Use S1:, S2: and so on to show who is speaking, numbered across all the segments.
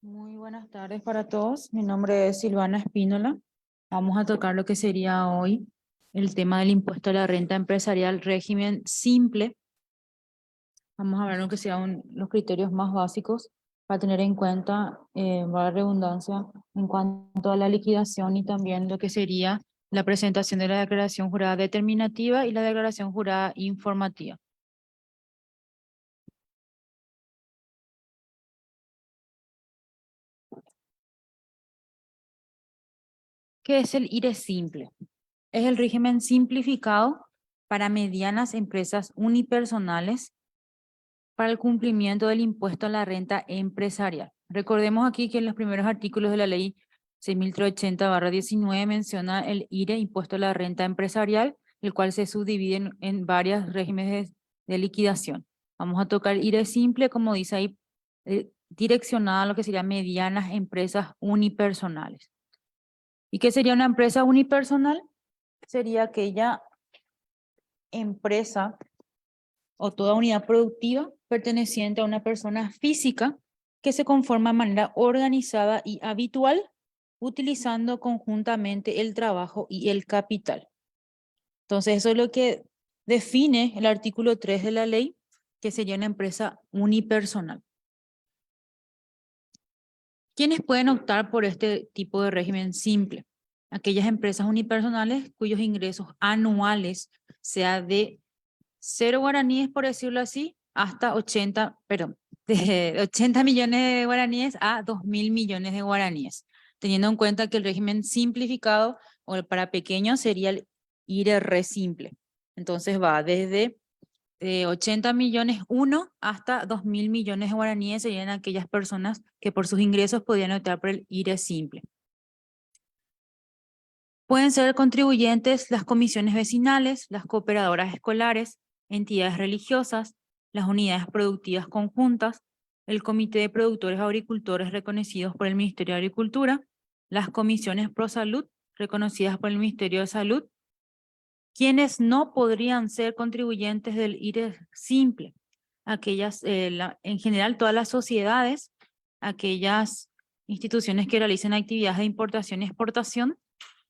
S1: Muy buenas tardes para todos. Mi nombre es Silvana Espínola. Vamos a tocar lo que sería hoy el tema del impuesto a la renta empresarial, régimen simple. Vamos a ver lo que sean los criterios más básicos para tener en cuenta, la redundancia, en cuanto a la liquidación y también lo que sería la presentación de la declaración jurada determinativa y la declaración jurada informativa. ¿Qué es el IRE simple? Es el régimen simplificado para medianas empresas unipersonales para el cumplimiento del impuesto a la renta empresarial. Recordemos aquí que en los primeros artículos de la ley 6.380/19 menciona el IRE, impuesto a la renta empresarial, el cual se subdivide en varios regímenes de liquidación. Vamos a tocar IRE simple, como dice ahí, direccionada a lo que serían medianas empresas unipersonales. ¿Y qué sería una empresa unipersonal? Sería aquella empresa o toda unidad productiva perteneciente a una persona física que se conforma de manera organizada y habitual, utilizando conjuntamente el trabajo y el capital. Entonces, eso es lo que define el artículo 3 de la ley, que sería una empresa unipersonal. ¿Quiénes pueden optar por este tipo de régimen simple? Aquellas empresas unipersonales cuyos ingresos anuales sea de 0 guaraníes, por decirlo así, hasta 80, perdón, de 80 millones de guaraníes a 2.000 millones de guaraníes, teniendo en cuenta que el régimen simplificado o el para pequeños sería el IRR simple. Entonces va desde 80 millones uno hasta 2.000 millones de guaraníes serían aquellas personas que por sus ingresos podían optar por el IRE simple. Pueden ser contribuyentes las comisiones vecinales, las cooperadoras escolares, entidades religiosas, las unidades productivas conjuntas, el Comité de Productores Agricultores reconocidos por el Ministerio de Agricultura, las comisiones pro salud reconocidas por el Ministerio de Salud. Quienes no podrían ser contribuyentes del IRE simple, aquellas, en general todas las sociedades, aquellas instituciones que realicen actividades de importación y exportación,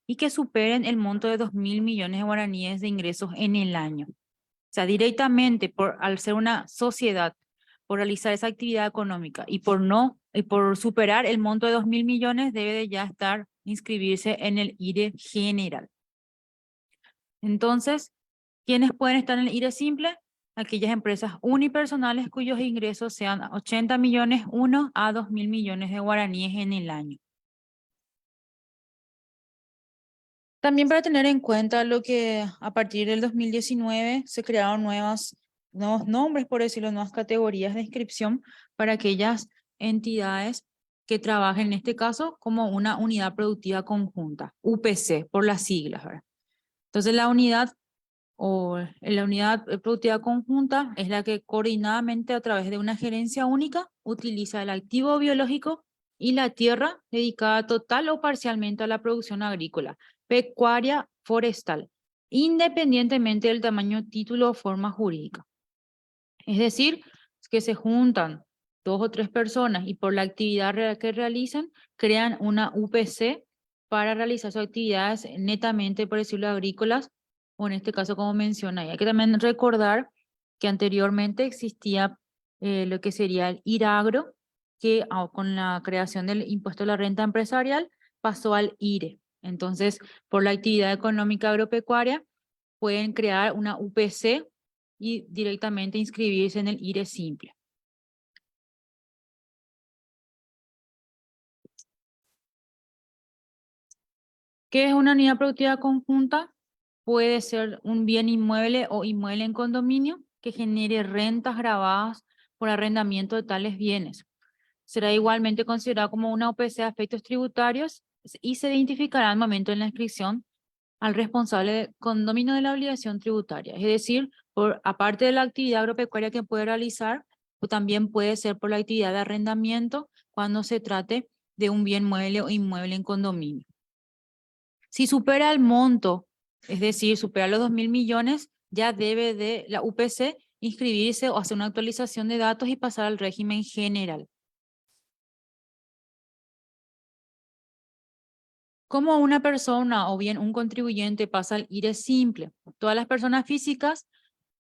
S1: y que superen el monto de 2.000 millones de guaraníes de ingresos en el año. O sea, directamente al ser una sociedad, por realizar esa actividad económica y por superar el monto de 2.000 millones, debe de ya inscribirse en el IRE general. Entonces, ¿quiénes pueden estar en el IRE simple? Aquellas empresas unipersonales cuyos ingresos sean 80 millones uno a 2.000 millones de guaraníes en el año. También para tener en cuenta lo que a partir del 2019 se crearon nuevos nombres, por decirlo, nuevas categorías de inscripción para aquellas entidades que trabajen, en este caso, como una unidad productiva conjunta, UPC, por las siglas, ¿verdad? Entonces, la unidad productiva conjunta es la que coordinadamente a través de una gerencia única utiliza el activo biológico y la tierra dedicada total o parcialmente a la producción agrícola, pecuaria, forestal, independientemente del tamaño, título o forma jurídica. Es decir, que se juntan dos o tres personas y por la actividad que realizan, crean una UPC para realizar sus actividades netamente, por decirlo, agrícolas, o en este caso, como menciona. Y hay que también recordar que anteriormente existía lo que sería el IRAGRO, que con la creación del impuesto a la renta empresarial pasó al IRE. Entonces, por la actividad económica agropecuaria, pueden crear una UPC y directamente inscribirse en el IRE simple. ¿Qué es una unidad productiva conjunta? Puede ser un bien inmueble o inmueble en condominio que genere rentas grabadas por arrendamiento de tales bienes. Será igualmente considerado como una OPC a efectos tributarios y se identificará al momento de la inscripción al responsable de condominio de la obligación tributaria. Es decir, aparte de la actividad agropecuaria que puede realizar, o también puede ser por la actividad de arrendamiento cuando se trate de un bien mueble o inmueble en condominio. Si supera el monto, es decir, supera los 2.000 millones, ya debe de la UPC inscribirse o hacer una actualización de datos y pasar al régimen general. ¿Cómo una persona o bien un contribuyente pasa al IRE simple? Todas las personas físicas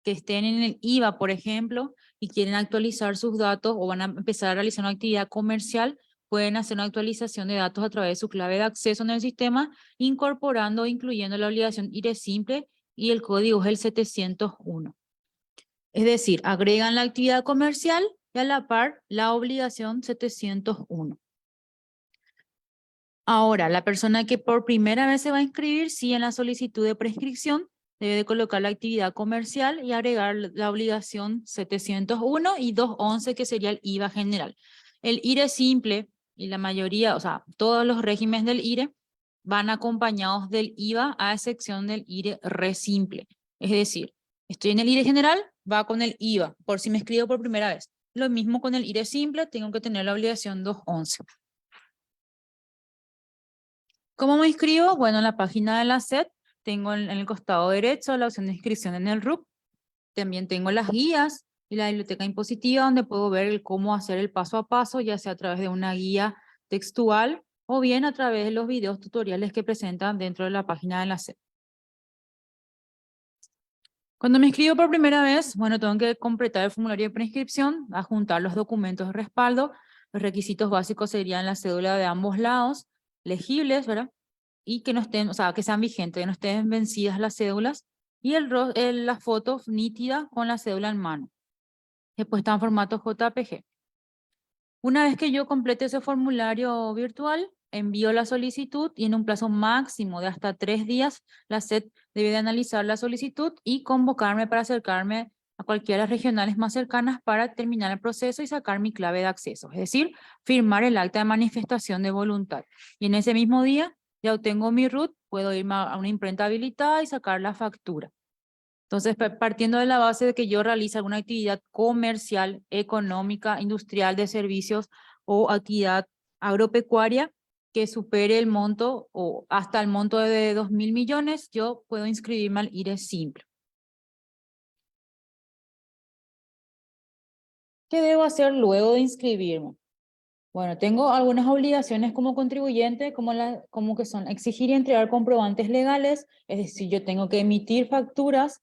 S1: que estén en el IVA, por ejemplo, y quieren actualizar sus datos o van a empezar a realizar una actividad comercial, pueden hacer una actualización de datos a través de su clave de acceso en el sistema, incorporando o incluyendo la obligación IRE simple y el código es el 701. Es decir, agregan la actividad comercial y a la par la obligación 701. Ahora, la persona que por primera vez se va a inscribir, sí, en la solicitud de prescripción, debe de colocar la actividad comercial y agregar la obligación 701 y 211, que sería el IVA general. El IRE simple y la mayoría, o sea, todos los regímenes del IRE van acompañados del IVA, a excepción del IRE re simple. Es decir, estoy en el IRE general, va con el IVA, por si me escribo por primera vez. Lo mismo con el IRE simple, tengo que tener la obligación 211. ¿Cómo me inscribo? Bueno, en la página de la SED tengo en el costado derecho la opción de inscripción en el RUC. También tengo las guías y la biblioteca impositiva, donde puedo ver cómo hacer el paso a paso, ya sea a través de una guía textual o bien a través de los videos tutoriales que presentan dentro de la página de la SED. Cuando me inscribo por primera vez, bueno, tengo que completar el formulario de preinscripción, adjuntar los documentos de respaldo. Los requisitos básicos serían la cédula de ambos lados, legibles, ¿verdad? Y que no estén, o sea, que sean vigentes, que no estén vencidas las cédulas, y la foto nítida con la cédula en mano. Después está en formato JPG. Una vez que yo complete ese formulario virtual, envío la solicitud y en un plazo máximo de hasta 3 días, la SED debe de analizar la solicitud y convocarme para acercarme a cualquiera de las regionales más cercanas para terminar el proceso y sacar mi clave de acceso, es decir, firmar el acta de manifestación de voluntad. Y en ese mismo día ya obtengo mi RUT, puedo irme a una imprenta habilitada y sacar la factura. Entonces, partiendo de la base de que yo realice alguna actividad comercial, económica, industrial, de servicios o actividad agropecuaria que supere el monto o hasta el monto de 2.000 millones, yo puedo inscribirme al IRE simple. ¿Qué debo hacer luego de inscribirme? Bueno, tengo algunas obligaciones como contribuyente, como que son exigir y entregar comprobantes legales, es decir, yo tengo que emitir facturas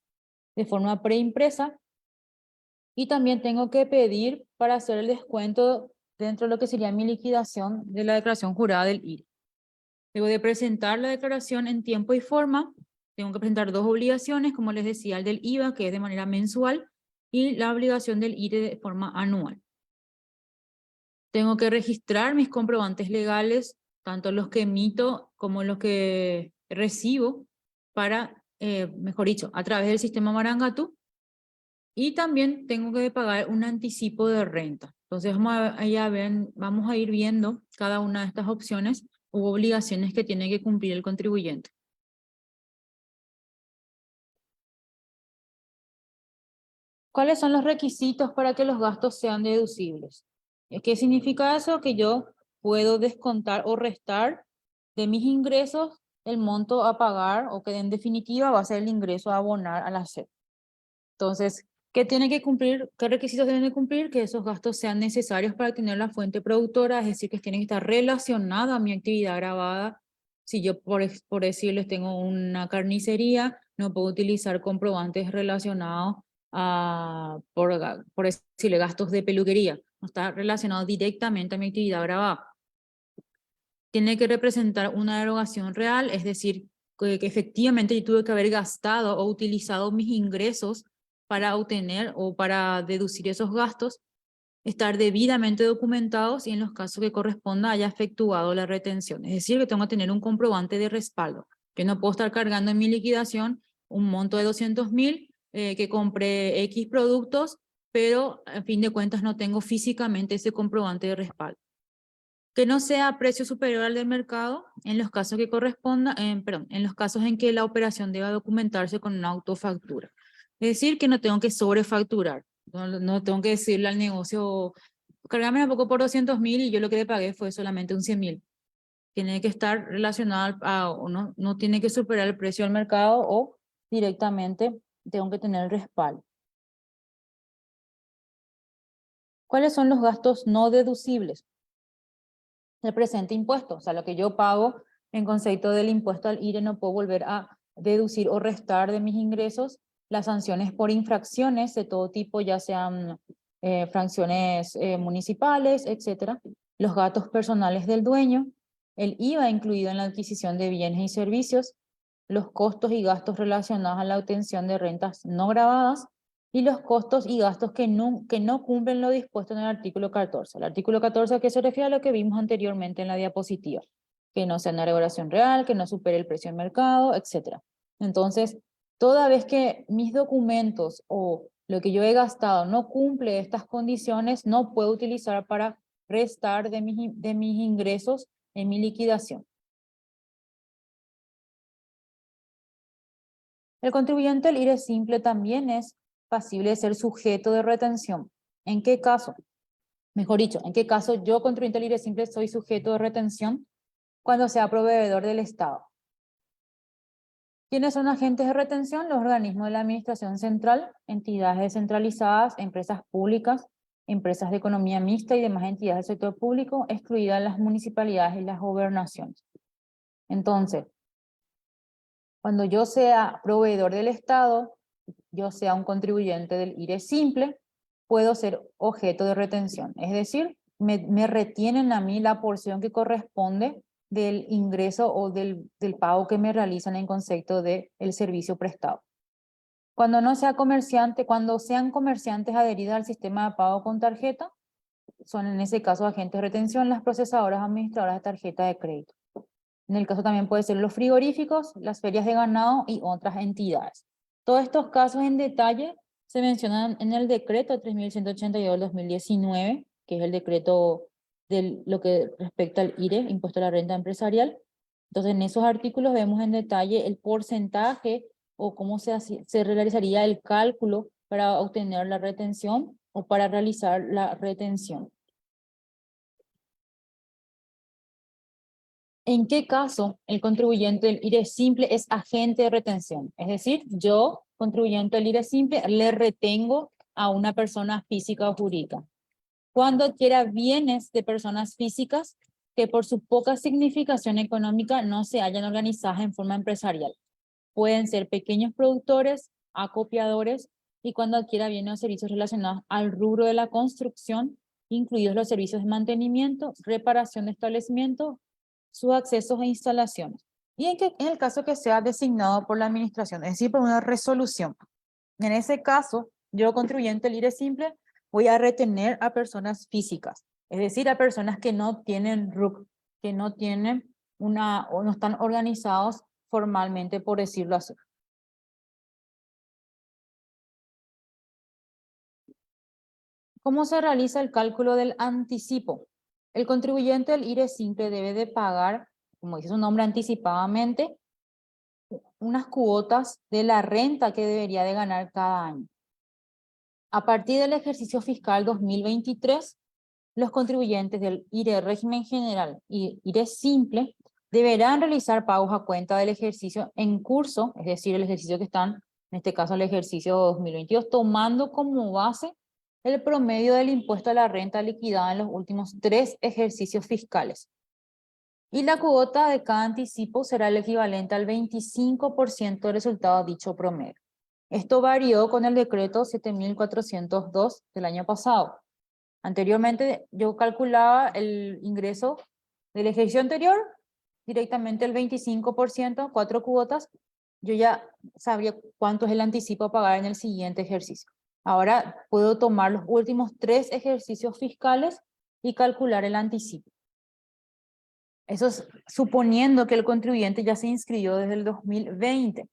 S1: de forma preimpresa. Y también tengo que pedir para hacer el descuento dentro de lo que sería mi liquidación de la declaración jurada del IRE. Debo de presentar la declaración en tiempo y forma. Tengo que presentar dos obligaciones, como les decía, el del IVA, que es de manera mensual, y la obligación del IRE de forma anual. Tengo que registrar mis comprobantes legales, tanto los que emito como los que recibo, para, mejor dicho, a través del sistema Marangatu. Y también tengo que pagar un anticipo de renta. Entonces vamos a ir viendo cada una de estas opciones u obligaciones que tiene que cumplir el contribuyente. ¿Cuáles son los requisitos para que los gastos sean deducibles? ¿Qué significa eso? Que yo puedo descontar o restar de mis ingresos el monto a pagar, o que en definitiva va a ser el ingreso a abonar a la SED. Entonces, ¿qué tiene que cumplir? ¿Qué requisitos deben de cumplir? Que esos gastos sean necesarios para tener la fuente productora, es decir, que tienen que estar relacionados a mi actividad grabada. Si yo, por decirles, tengo una carnicería, no puedo utilizar comprobantes relacionados por decirle, gastos de peluquería. No está relacionado directamente a mi actividad grabada. Tiene que representar una erogación real, es decir, que efectivamente yo tuve que haber gastado o utilizado mis ingresos para obtener o para deducir esos gastos, estar debidamente documentados y en los casos que corresponda haya efectuado la retención. Es decir, que tengo que tener un comprobante de respaldo. Yo no puedo estar cargando en mi liquidación un monto de 200.000 que compré X productos, pero a fin de cuentas no tengo físicamente ese comprobante de respaldo. Que no sea a precio superior al del mercado en los casos que corresponda, perdón, en los casos en que la operación deba documentarse con una autofactura. Es decir, que no tengo que sobrefacturar. No tengo que decirle al negocio, cargame un poco por 200.000 y yo lo que le pagué fue solamente un 100.000. Tiene que estar relacionado o no tiene que superar el precio del mercado, o directamente tengo que tener el respaldo. ¿Cuáles son los gastos no deducibles? El presente impuesto, o sea, lo que yo pago En concepto del impuesto al IRE no puedo volver a deducir o restar de mis ingresos las sanciones por infracciones de todo tipo, ya sean fracciones municipales, etcétera, los gastos personales del dueño, el IVA incluido en la adquisición de bienes y servicios, los costos y gastos relacionados a la obtención de rentas no gravadas y los costos y gastos que no cumplen lo dispuesto en el artículo 14. El artículo 14 que se refiere a lo que vimos anteriormente en la diapositiva, que no sea una regulación real, que no supere el precio del mercado, etcétera. Entonces, toda vez que mis documentos o lo que yo he gastado no cumple estas condiciones, no puedo utilizar para restar de mis ingresos en mi liquidación. El contribuyente del IRE simple también es pasible de ser sujeto de retención. ¿En qué caso? Mejor dicho, ¿en qué caso yo, contribuyente del IRE simple, soy sujeto de retención? Cuando sea proveedor del Estado. ¿Quiénes son agentes de retención? Los organismos de la administración central, entidades descentralizadas, empresas públicas, empresas de economía mixta y demás entidades del sector público, excluidas las municipalidades y las gobernaciones. Entonces, cuando yo sea proveedor del Estado, yo sea un contribuyente del IRE simple, puedo ser objeto de retención. Es decir, me retienen a mí la porción que corresponde del ingreso o del pago que me realizan en concepto del servicio prestado. Cuando no sea comerciante, cuando sean comerciantes adheridos al sistema de pago con tarjeta, son en ese caso agentes de retención las procesadoras administradoras de tarjeta de crédito. En el caso también puede ser los frigoríficos, las ferias de ganado y otras entidades. Todos estos casos en detalle se mencionan en el decreto 3182 del 2019, que es el decreto de lo que respecta al IRE, Impuesto a la Renta Empresarial. Entonces, en esos artículos vemos en detalle el porcentaje o cómo se realizaría el cálculo para obtener la retención o para realizar la retención. ¿En qué caso el contribuyente del IRE simple es agente de retención? Es decir, yo, contribuyente del IRE simple, le retengo a una persona física o jurídica. Cuando adquiera bienes de personas físicas que por su poca significación económica no se hayan organizadas en forma empresarial. Pueden ser pequeños productores, acopiadores, y cuando adquiera bienes o servicios relacionados al rubro de la construcción, incluidos los servicios de mantenimiento, reparación de establecimientos, sus accesos e instalaciones. Y en el caso que sea designado por la administración, es decir, por una resolución. En ese caso, yo, contribuyente del IRE simple, voy a retener a personas físicas, es decir, a personas que no tienen RUC, que no tienen o no están organizados formalmente, por decirlo así. ¿Cómo se realiza el cálculo del anticipo? El contribuyente del IRE simple debe de pagar, como dice su nombre, anticipadamente, unas cuotas de la renta que debería de ganar cada año. A partir del ejercicio fiscal 2023, los contribuyentes del IRE régimen general y IRE simple deberán realizar pagos a cuenta del ejercicio en curso, es decir, el ejercicio que están, en este caso el ejercicio 2022, tomando como base el promedio del impuesto a la renta liquidada en los últimos 3 ejercicios fiscales. Y la cuota de cada anticipo será el equivalente al 25% del resultado de dicho promedio. Esto varió con el decreto 7402 del año pasado. Anteriormente yo calculaba el ingreso del ejercicio anterior, directamente el 25%, 4 cuotas, yo ya sabía cuánto es el anticipo a pagar en el siguiente ejercicio. Ahora puedo tomar los últimos 3 ejercicios fiscales y calcular el anticipo. Eso es suponiendo que el contribuyente ya se inscribió desde el 2020.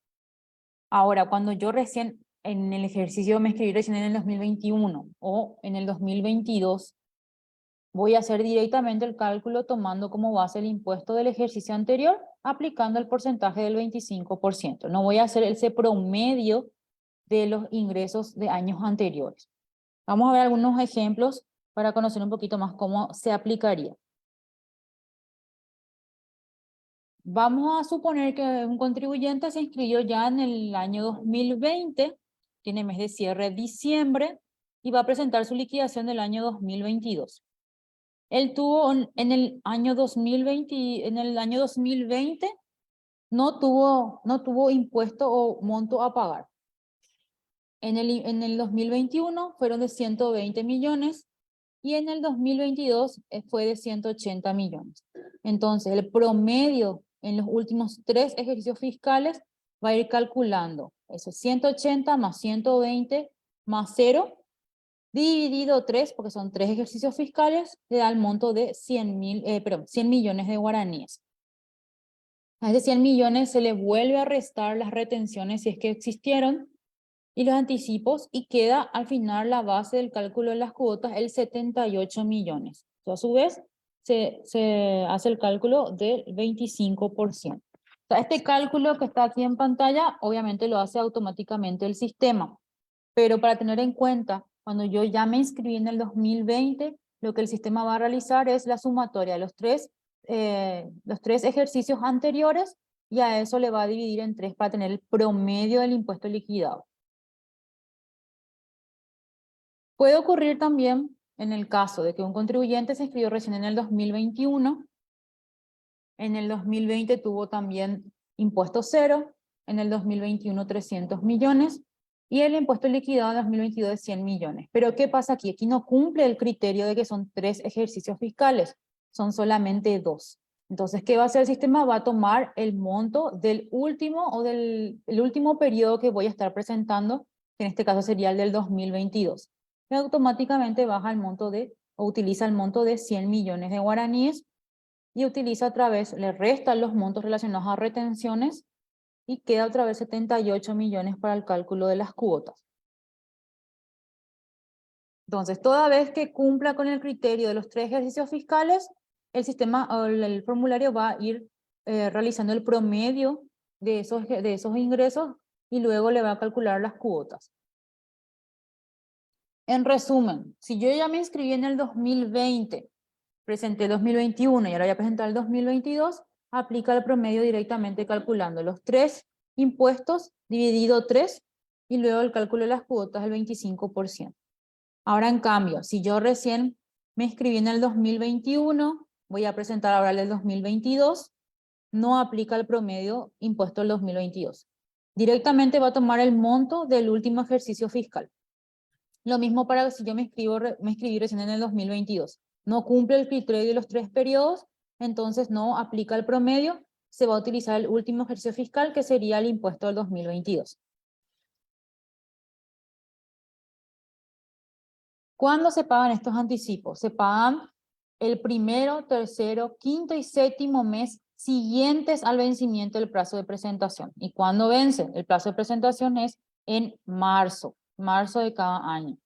S1: Ahora, cuando yo recién en el ejercicio me inscribí recién en el 2021 o en el 2022, voy a hacer directamente el cálculo tomando como base el impuesto del ejercicio anterior, aplicando el porcentaje del 25%. No voy a hacer ese promedio de los ingresos de años anteriores. Vamos a ver algunos ejemplos para conocer un poquito más cómo se aplicaría. Vamos a suponer que un contribuyente se inscribió ya en el año 2020, tiene mes de cierre diciembre, y va a presentar su liquidación del año 2022. Él tuvo en el año 2020, en el año 2020 no tuvo impuesto o monto a pagar. En el 2021 fueron de 120 millones y en el 2022 fue de 180 millones. Entonces, el promedio en los últimos 3 ejercicios fiscales va a ir calculando eso, 180 más 120 más 0, dividido 3, porque son 3 ejercicios fiscales, le da el monto de 100 millones de guaraníes. A esos 100 millones se le vuelve a restar las retenciones si es que existieron y los anticipos y queda al final la base del cálculo de las cuotas, el 78 millones. A su vez, se hace el cálculo del 25%. O sea, este cálculo que está aquí en pantalla, obviamente lo hace automáticamente el sistema, pero para tener en cuenta, cuando yo ya me inscribí en el 2020, lo que el sistema va a realizar es la sumatoria de los tres ejercicios anteriores y a eso le va a dividir en 3 para tener el promedio del impuesto liquidado. Puede ocurrir también en el caso de que un contribuyente se inscribió recién en el 2021, en el 2020 tuvo también impuesto cero, en el 2021 300 millones y el impuesto liquidado en 2022 es 100 millones. Pero ¿qué pasa aquí? Aquí no cumple el criterio de que son 3 ejercicios fiscales, son solamente 2. Entonces, ¿qué va a hacer el sistema? Va a tomar el monto del último o el último periodo que voy a estar presentando, que en este caso sería el del 2022. Y automáticamente baja el monto o utiliza el monto de 100 millones de guaraníes y utiliza otra vez, le restan los montos relacionados a retenciones y queda otra vez 78 millones para el cálculo de las cuotas. Entonces, toda vez que cumpla con el criterio de los 3 ejercicios fiscales, el sistema o el formulario va a ir realizando el promedio de esos ingresos y luego le va a calcular las cuotas. En resumen, si yo ya me inscribí en el 2020, presenté el 2021 y ahora voy a presentar el 2022, aplica el promedio directamente calculando los 3 impuestos dividido 3 y luego el cálculo de las cuotas del 25%. Ahora en cambio, si yo recién me inscribí en el 2021, voy a presentar ahora el del 2022, no aplica el promedio impuesto del 2022. Directamente va a tomar el monto del último ejercicio fiscal. Lo mismo para si yo me inscribí recién en el 2022. No cumple el criterio de los 3 periodos, entonces no aplica el promedio, se va a utilizar el último ejercicio fiscal que sería el impuesto del 2022. ¿Cuándo se pagan estos anticipos? Se pagan el primero, tercero, quinto y séptimo mes siguientes al vencimiento del plazo de presentación. ¿Y cuándo vence? El plazo de presentación es en marzo de cada año.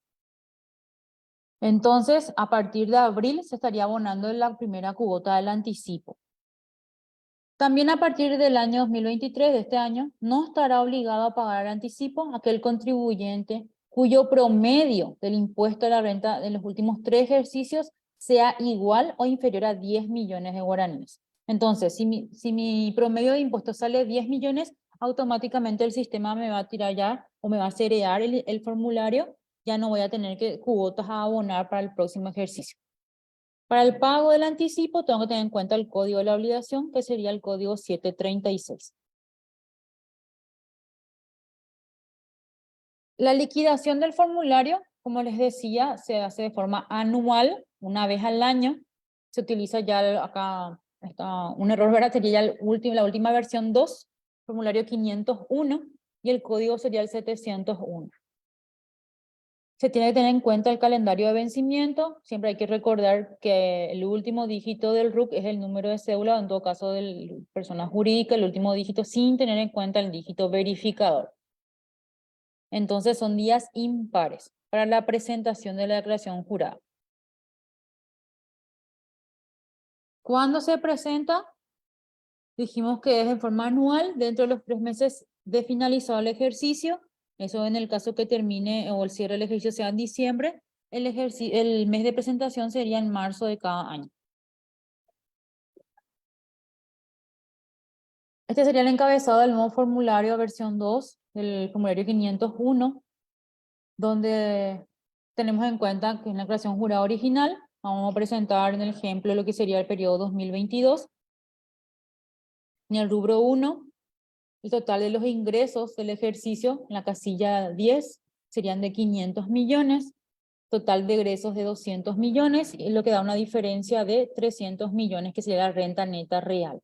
S1: Entonces, a partir de abril se estaría abonando la primera cuota del anticipo. También a partir del año 2023, de este año, no estará obligado a pagar anticipo aquel contribuyente cuyo promedio del impuesto a la renta de los últimos 3 ejercicios sea igual o inferior a 10 millones de guaraníes. Entonces, si mi promedio de impuesto sale 10 millones, automáticamente el sistema me va a tirar ya o me va a seriar el formulario, ya no voy a tener cuotas a abonar para el próximo ejercicio. Para el pago del anticipo tengo que tener en cuenta el código de la obligación, que sería el código 736. La liquidación del formulario, como les decía, se hace de forma anual, una vez al año. Se utiliza ya acá, un error, ¿verdad? Sería la última versión 2, formulario 501, y el código sería el 701. Se tiene que tener en cuenta el calendario de vencimiento. Siempre hay que recordar que el último dígito del RUC es el número de cédula, en todo caso de persona jurídica, el último dígito sin tener en cuenta el dígito verificador. Entonces son días impares para la presentación de la declaración jurada. ¿Cuándo se presenta? Dijimos que es en forma anual, dentro de los 3 meses de finalizado el ejercicio. Eso en el caso que termine o el cierre del ejercicio sea en diciembre. El mes de presentación sería en marzo de cada año. Este sería el encabezado del nuevo formulario versión 2 del formulario 501, donde tenemos en cuenta que es una declaración jurada original, Vamos a presentar en el ejemplo lo que sería el periodo 2022. En el rubro 1, el total de los ingresos del ejercicio en la casilla 10 serían de 500 millones, total de egresos de 200 millones, y lo que da una diferencia de 300 millones, que sería la renta neta real.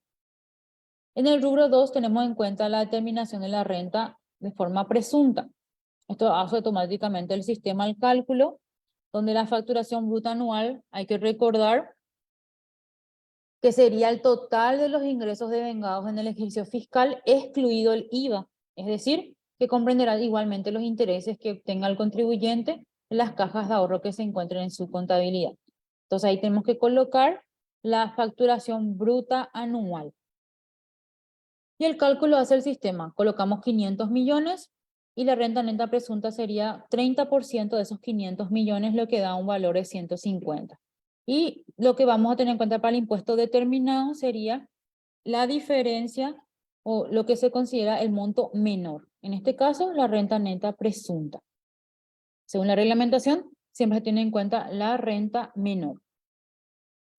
S1: En el rubro 2 tenemos en cuenta la determinación de la renta de forma presunta. Esto hace automáticamente el sistema al cálculo, donde la facturación bruta anual, hay que recordar que sería el total de los ingresos devengados en el ejercicio fiscal, excluido el IVA, es decir, que comprenderá igualmente los intereses que obtenga el contribuyente en las cajas de ahorro que se encuentren en su contabilidad. Entonces ahí tenemos que colocar la facturación bruta anual. Y el cálculo hace el sistema. Colocamos 500 millones y la renta neta presunta sería 30% de esos 500 millones, lo que da un valor de 150. Y lo que vamos a tener en cuenta para el impuesto determinado sería la diferencia o lo que se considera el monto menor. En este caso, la renta neta presunta. Según la reglamentación, siempre se tiene en cuenta la renta menor.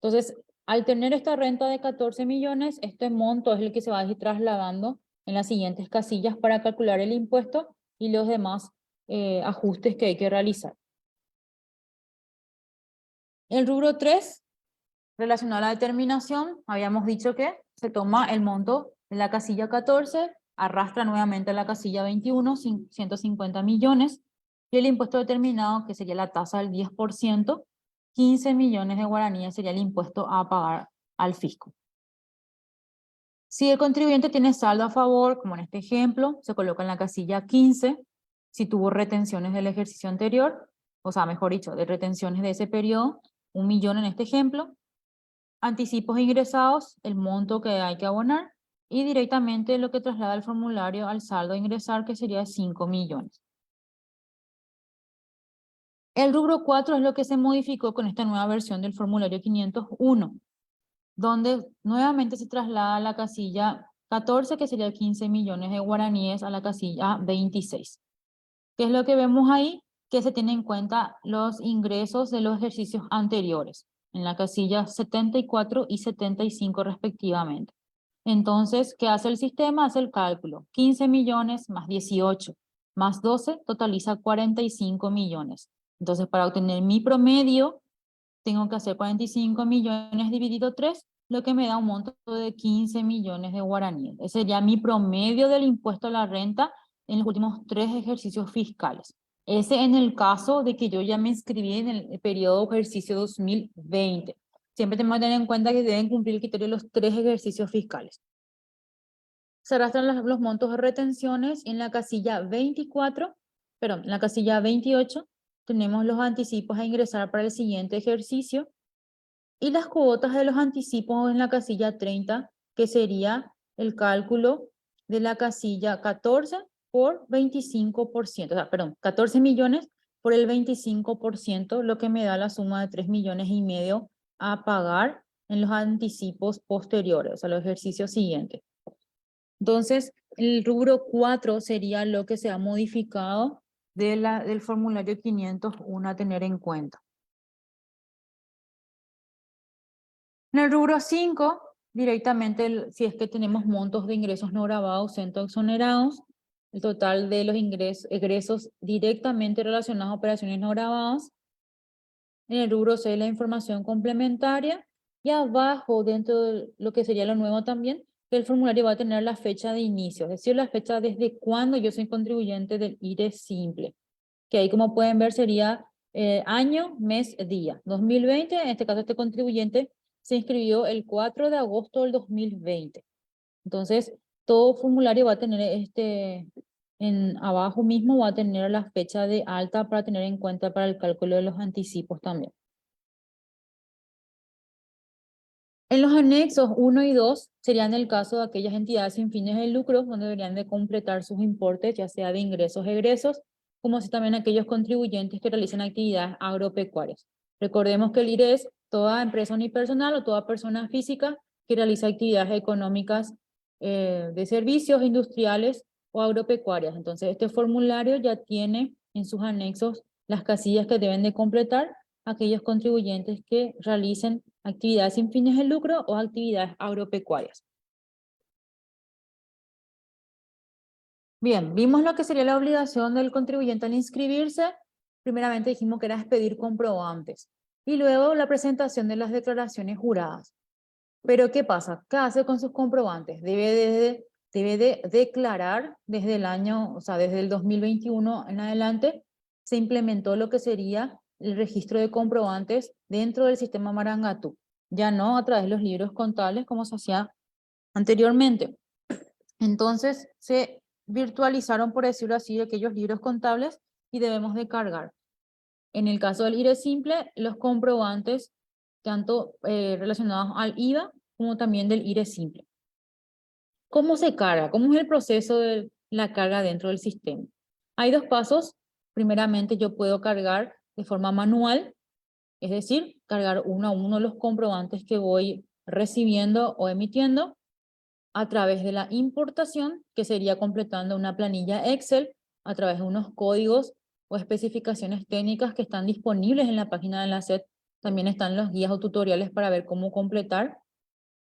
S1: Entonces, al tener esta renta de 14 millones, este monto es el que se va a ir trasladando en las siguientes casillas para calcular el impuesto y los demás ajustes que hay que realizar. El rubro 3, relacionado a la determinación, habíamos dicho que se toma el monto de la casilla 14, arrastra nuevamente a la casilla 21, 150 millones, y el impuesto determinado, que sería la tasa del 10%, 15 millones de guaraníes sería el impuesto a pagar al fisco. Si el contribuyente tiene saldo a favor, como en este ejemplo, se coloca en la casilla 15, si tuvo retenciones del ejercicio anterior, o sea, mejor dicho, de retenciones de ese periodo, 1 millón en este ejemplo, anticipos ingresados, el monto que hay que abonar, y directamente lo que traslada el formulario al saldo a ingresar, que sería 5 millones. El rubro 4 es lo que se modificó con esta nueva versión del formulario 501, donde nuevamente se traslada la casilla 14, que sería 15 millones de guaraníes, a la casilla 26. ¿Qué es lo que vemos ahí? Que se tienen en cuenta los ingresos de los ejercicios anteriores, en la casilla 74 y 75 respectivamente. Entonces, ¿qué hace el sistema? Hace el cálculo. 15 millones más 18 más 12 totaliza 45 millones. Entonces, para obtener mi promedio, tengo que hacer 45 millones dividido 3, lo que me da un monto de 15 millones de guaraníes. Ese sería mi promedio del impuesto a la renta en los últimos 3 ejercicios fiscales. Ese en el caso de que yo ya me inscribí en el periodo ejercicio 2020. Siempre tenemos que tener en cuenta que deben cumplir el criterio de los 3 ejercicios fiscales. Se arrastran los montos de retenciones en la casilla 24, perdón, en la casilla 28 tenemos los anticipos a ingresar para el siguiente ejercicio y las cuotas de los anticipos en la casilla 30, que sería el cálculo de la casilla 14 por 25%, o sea, perdón, 14 millones por el 25%, lo que me da la suma de 3 millones y medio a pagar en los anticipos posteriores, o sea, los ejercicios siguientes. Entonces, el rubro 4 sería lo que se ha modificado del formulario 501 a tener en cuenta. En el rubro 5, directamente, si es que tenemos montos de ingresos no grabados, exentos exonerados, el total de los egresos directamente relacionados a operaciones no grabadas. En el rubro 6, la información complementaria. Y abajo, dentro de lo que sería lo nuevo también, el formulario va a tener la fecha de inicio, es decir, la fecha desde cuando yo soy contribuyente del IRE simple, que ahí, como pueden ver, sería año, mes, día. 2020, en este caso este contribuyente se inscribió el 4 de agosto del 2020. Entonces, todo formulario va a tener abajo mismo va a tener la fecha de alta para tener en cuenta para el cálculo de los anticipos también. En los anexos 1 y 2 serían el caso de aquellas entidades sin fines de lucro, donde deberían de completar sus importes, ya sea de ingresos e egresos, como así también aquellos contribuyentes que realicen actividades agropecuarias. Recordemos que el IRE es toda empresa unipersonal o toda persona física que realiza actividades económicas de servicios industriales o agropecuarias. Entonces, este formulario ya tiene en sus anexos las casillas que deben de completar aquellos contribuyentes que realicen actividades sin fines de lucro o actividades agropecuarias. Bien, vimos lo que sería la obligación del contribuyente al inscribirse. Primeramente dijimos que era expedir comprobantes y luego la presentación de las declaraciones juradas. Pero ¿qué pasa? ¿Qué hace con sus comprobantes? Debe de declarar desde el año, o sea, desde el 2021 en adelante, se implementó lo que sería el registro de comprobantes dentro del sistema Marangatú, ya no a través de los libros contables como se hacía anteriormente. Entonces se virtualizaron, por decirlo así, aquellos libros contables y debemos de cargar. En el caso del IRE simple, los comprobantes tanto relacionados al IVA como también del IRE simple. ¿Cómo se carga? ¿Cómo es el proceso de la carga dentro del sistema? Hay dos pasos. Primeramente, yo puedo cargar de forma manual, es decir, cargar uno a uno los comprobantes que voy recibiendo o emitiendo a través de la importación, que sería completando una planilla Excel a través de unos códigos o especificaciones técnicas que están disponibles en la página de la SED. También están los guías o tutoriales para ver cómo completar.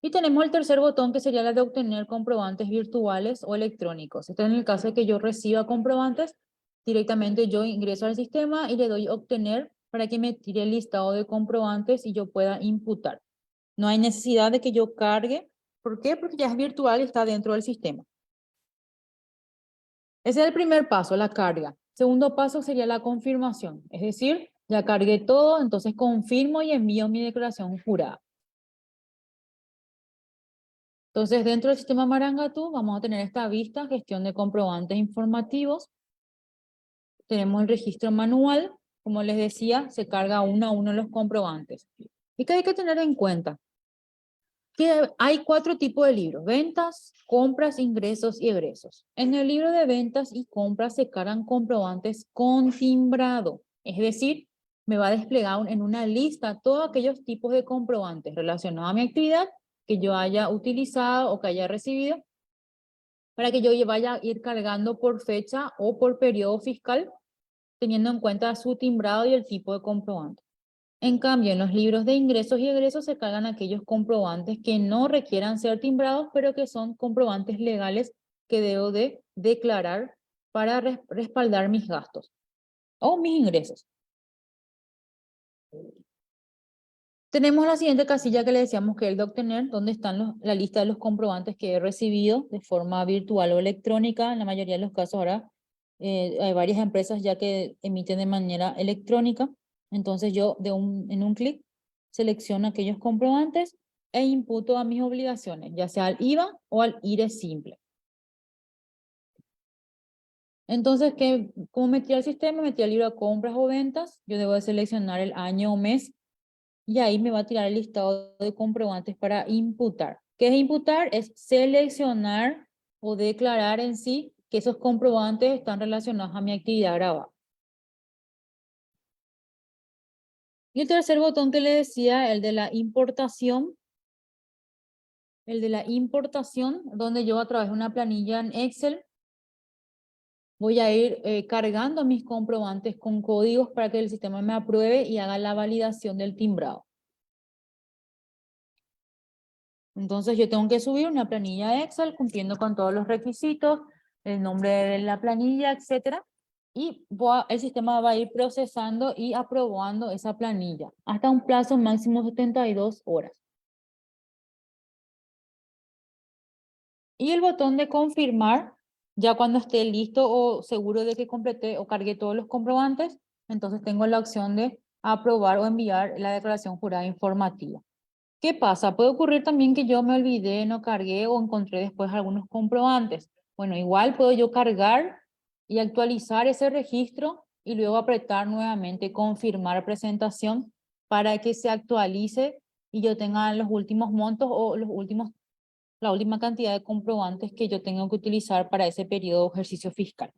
S1: Y tenemos el tercer botón, que sería la de obtener comprobantes virtuales o electrónicos. Esto en el caso de que yo reciba comprobantes, directamente yo ingreso al sistema y le doy obtener para que me tire el listado de comprobantes y yo pueda imputar. No hay necesidad de que yo cargue. ¿Por qué? Porque ya es virtual y está dentro del sistema. Ese es el primer paso, la carga. Segundo paso sería la confirmación. Es decir, ya cargué todo, entonces confirmo y envío mi declaración jurada. Entonces, dentro del sistema Marangatú vamos a tener esta vista, gestión de comprobantes informativos. Tenemos el registro manual. Como les decía, se carga uno a uno los comprobantes. ¿Y qué hay que tener en cuenta? Que hay 4 tipos de libros: ventas, compras, ingresos y egresos. En el libro de ventas y compras se cargan comprobantes con timbrado, es decir, me va a desplegar en una lista todos aquellos tipos de comprobantes relacionados a mi actividad que yo haya utilizado o que haya recibido, para que yo vaya a ir cargando por fecha o por periodo fiscal, teniendo en cuenta su timbrado y el tipo de comprobante. En cambio, en los libros de ingresos y egresos se cargan aquellos comprobantes que no requieran ser timbrados, pero que son comprobantes legales que debo de declarar para respaldar mis gastos o mis ingresos. Tenemos la siguiente casilla que le decíamos que es el de obtener, donde están la lista de los comprobantes que he recibido de forma virtual o electrónica. En la mayoría de los casos ahora hay varias empresas ya que emiten de manera electrónica. Entonces yo en un clic selecciono aquellos comprobantes e imputo a mis obligaciones, ya sea al IVA o al IRE simple. Entonces, ¿cómo metí al sistema? Metí al libro de compras o ventas. Yo debo de seleccionar el año o mes y ahí me va a tirar el listado de comprobantes para imputar. ¿Qué es imputar? Es seleccionar o declarar en sí que esos comprobantes están relacionados a mi actividad grabada. Y el tercer botón que le decía, el de la importación. El de la importación, donde yo a través de una planilla en Excel voy a ir cargando mis comprobantes con códigos para que el sistema me apruebe y haga la validación del timbrado. Entonces yo tengo que subir una planilla Excel cumpliendo con todos los requisitos, el nombre de la planilla, etcétera. Y el sistema va a ir procesando y aprobando esa planilla hasta un plazo máximo de 72 horas. Y el botón de confirmar, ya cuando esté listo o seguro de que completé o cargué todos los comprobantes, entonces tengo la opción de aprobar o enviar la declaración jurada informativa. ¿Qué pasa? Puede ocurrir también que yo me olvidé, no cargué o encontré después algunos comprobantes. Bueno, igual puedo yo cargar y actualizar ese registro y luego apretar nuevamente confirmar presentación para que se actualice y yo tenga los últimos montos o la última cantidad de comprobantes que yo tengo que utilizar para ese periodo de ejercicio fiscal.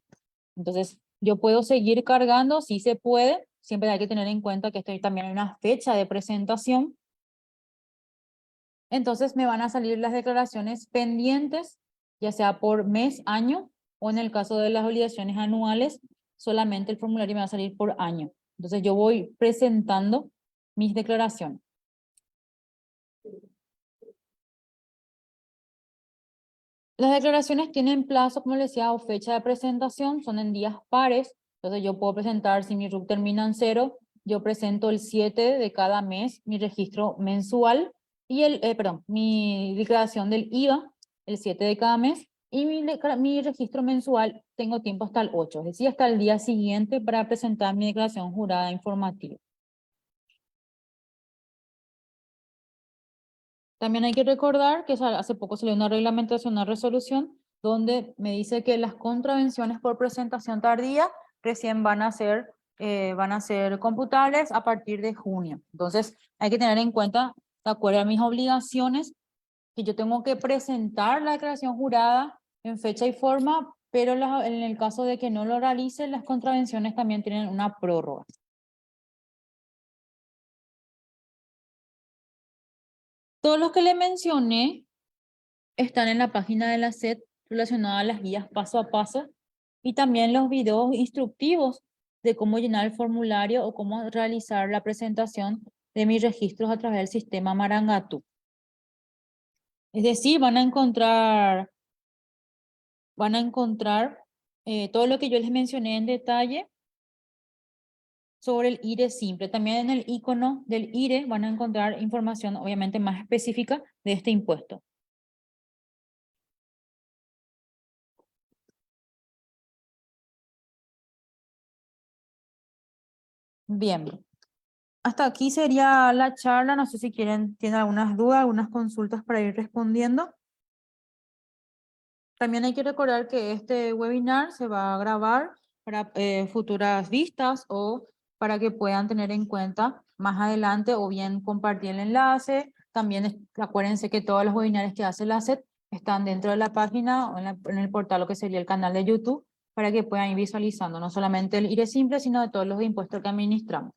S1: Entonces, yo puedo seguir cargando, sí se puede, siempre hay que tener en cuenta que esto también hay una fecha de presentación. Entonces me van a salir las declaraciones pendientes, ya sea por mes, año, o en el caso de las obligaciones anuales, solamente el formulario me va a salir por año. Entonces yo voy presentando mis declaraciones. Las declaraciones tienen plazo, como les decía, o fecha de presentación, son en días pares. Entonces yo puedo presentar, si mi RUC termina en 0, yo presento el 7 de cada mes mi registro mensual y mi declaración del IVA, el 7 de cada mes, y mi registro mensual tengo tiempo hasta el 8, es decir, hasta el día siguiente para presentar mi declaración jurada informativa. También hay que recordar que hace poco salió una reglamentación, una resolución, donde me dice que las contravenciones por presentación tardía recién van a ser computables a partir de junio. Entonces, hay que tener en cuenta, de acuerdo a mis obligaciones, que yo tengo que presentar la declaración jurada en fecha y forma, pero en el caso de que no lo realice, las contravenciones también tienen una prórroga. Todos los que le mencioné están en la página de la SED relacionada a las guías paso a paso y también los videos instructivos de cómo llenar el formulario o cómo realizar la presentación de mis registros a través del sistema Marangatu. Es decir, van a encontrar todo lo que yo les mencioné en detalle sobre el IRE simple. También en el icono del IRE van a encontrar información obviamente más específica de este impuesto. Bien, hasta aquí sería la charla. No sé si tienen algunas dudas, algunas consultas para ir respondiendo. También hay que recordar que este webinar se va a grabar para futuras vistas o para que puedan tener en cuenta más adelante o bien compartir el enlace. También acuérdense que todos los webinars que hace la SED están dentro de la página o en el portal, lo que sería el canal de YouTube, para que puedan ir visualizando no solamente el IRE simple, sino de todos los impuestos que administramos.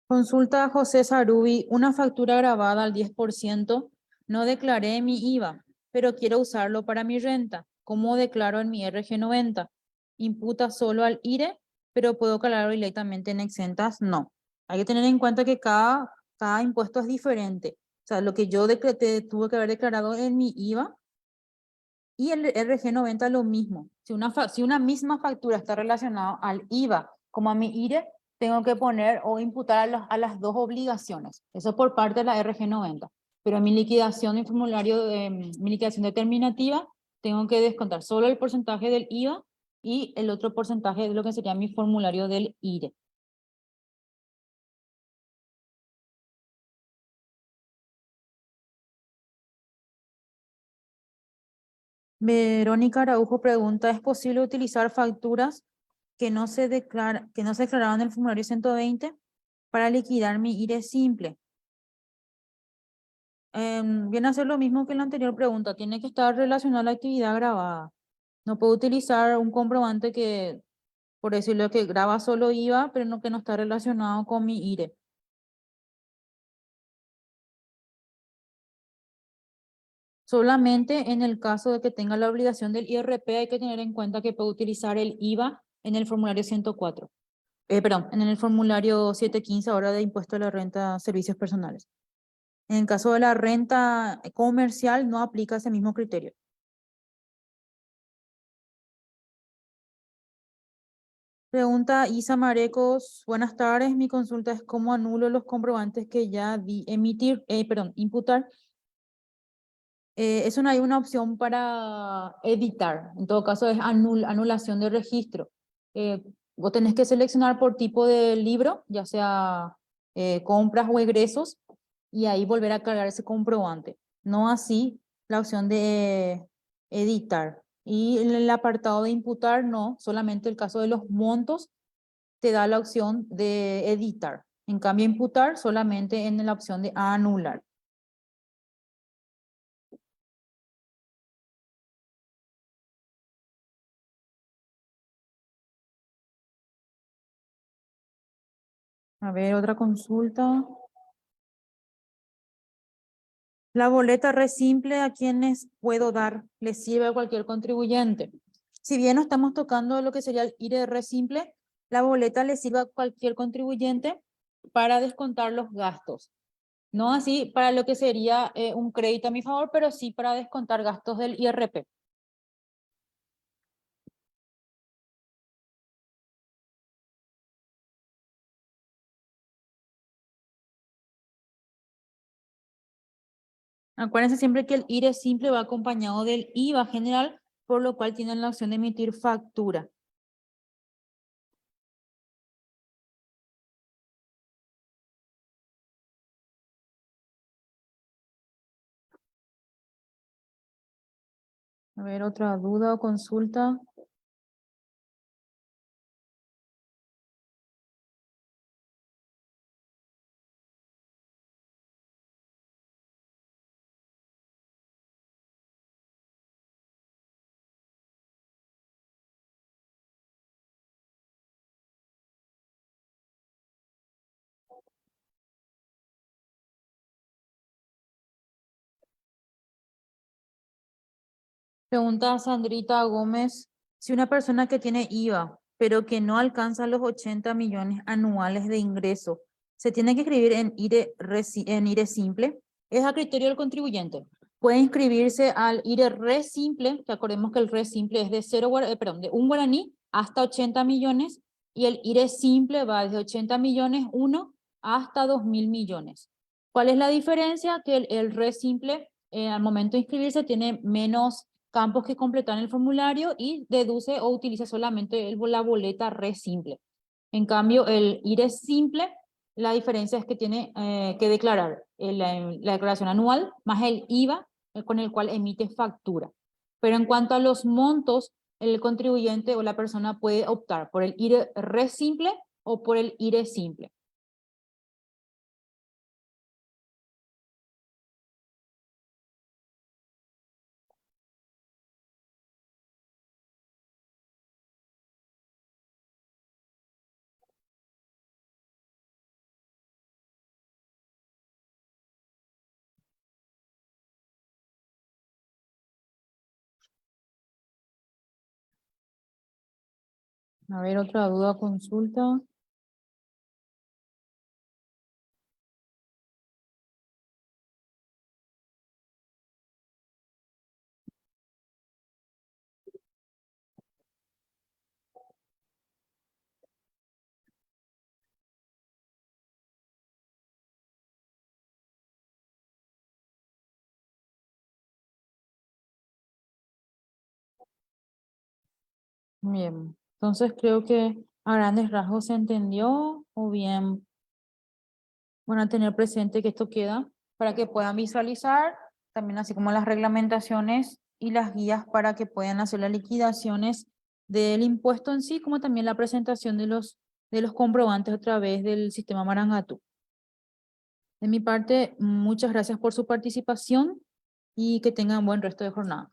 S1: Consulta a José Sarubi, una factura grabada al 10%, no declaré mi IVA, pero quiero usarlo para mi renta. ¿Cómo declaro en mi RG90? ¿Imputa solo al IRE, pero puedo declararlo directamente en exentas? No. Hay que tener en cuenta que cada impuesto es diferente. O sea, lo que yo decreté, tuve que haber declarado en mi IVA y el RG90 lo mismo. Si una misma factura está relacionada al IVA como a mi IRE, tengo que poner o imputar a las dos obligaciones. Eso por parte de la RG90. Pero en mi liquidación y formulario de mi liquidación determinativa, tengo que descontar solo el porcentaje del IVA y el otro porcentaje de lo que sería mi formulario del IRE. Verónica Araujo pregunta, ¿es posible utilizar facturas que no se declararon en el formulario 120 para liquidar mi IRE simple? Viene a ser lo mismo que en la anterior pregunta, tiene que estar relacionada a la actividad grabada. No puedo utilizar un comprobante que, por decirlo, que graba solo IVA, pero no que no está relacionado con mi IRE. Solamente en el caso de que tenga la obligación del IRP hay que tener en cuenta que puedo utilizar el IVA en el formulario 104. Perdón, en el formulario 715 ahora de impuesto a la renta servicios personales. En el caso de la renta comercial no aplica ese mismo criterio. Pregunta Isa Marecos, buenas tardes. Mi consulta es cómo anulo los comprobantes que ya di imputar. Eso no hay una opción para editar. En todo caso es anulación de registro. Vos tenés que seleccionar por tipo de libro, ya sea compras o egresos, y ahí volver a cargar ese comprobante. No así la opción de editar. Y en el apartado de imputar, no, solamente el caso de los montos te da la opción de editar. En cambio, imputar solamente en la opción de anular. A ver, otra consulta. La boleta re simple, ¿a quienes puedo dar? ¿Le sirve a cualquier contribuyente? Si bien no estamos tocando lo que sería el IRE re simple, la boleta le sirve a cualquier contribuyente para descontar los gastos. No así para lo que sería un crédito a mi favor, pero sí para descontar gastos del IRP. Acuérdense siempre que el IRE simple va acompañado del IVA general, por lo cual tienen la opción de emitir factura. A ver, otra duda o consulta. Pregunta Sandrita Gómez, si una persona que tiene IVA, pero que no alcanza los 80 millones anuales de ingreso, ¿se tiene que inscribir en IRE simple? Es a criterio del contribuyente. Puede inscribirse al IRE re simple, que acordemos que el re simple es de, de un guaraní hasta 80 millones, y el IRE simple va desde 80 millones 1 hasta 2.000 millones. ¿Cuál es la diferencia? Que el re simple, al momento de inscribirse, tiene menos campos que completar en el formulario y deduce o utiliza solamente la boleta re simple. En cambio, el IRE simple, la diferencia es que tiene que declarar la declaración anual más el IVA con el cual emite factura. Pero en cuanto a los montos, el contribuyente o la persona puede optar por el IRE re simple o por el IRE simple. A ver, otra duda, consulta. Bien, entonces creo que a grandes rasgos se entendió, o bien van a tener presente que esto queda para que puedan visualizar, también así como las reglamentaciones y las guías para que puedan hacer las liquidaciones del impuesto en sí, como también la presentación de los comprobantes a través del sistema Marangatu. De mi parte, muchas gracias por su participación y que tengan buen resto de jornada.